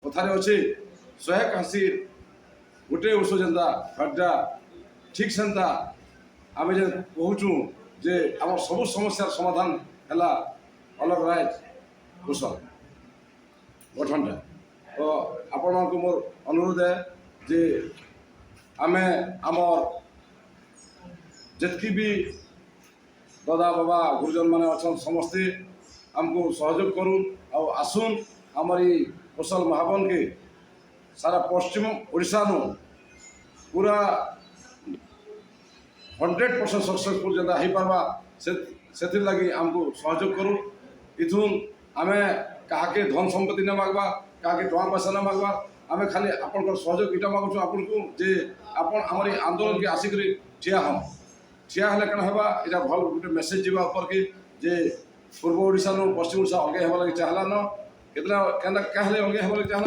कथार अच्छे 180 गोटे वर्ष जेनता फाटा ठीक सेन्ता आम जे कहूँ जे आम सब समस्या समाधान है अलग राय कुशल गठनटा तो आपण को मोर अनुरोध है जे आमे आमर जितकी भी दादा बाबा गुरुजन माने अच्छा समस्ते आमको सहयोग करूँ आसुन आमरी कुशल महावन के सारा पश्चिम ओडिशा नु पूरा 100% सक्सेसफुल जहाँ हो पार्बा से लगी आमको सहयोग करूँ इथुन आमे कहा धन संपत्ति न मागवा कहा टଙ୍କା पैसा न मागवा आमे खाली आपन सहयोग इटा मागुँ आपन को जे आपन हमारी आंदोलन के आसिक ठिया हम ठिया हेल्ले कण होगा यहाँ भल गोटे मेसेज जावा ऊपर के जे पूर्व ओडिशा नु पश्चिम ओडिशा अलग होगा लगे चाहला न केतना क्या अलग होगा लगे चाहला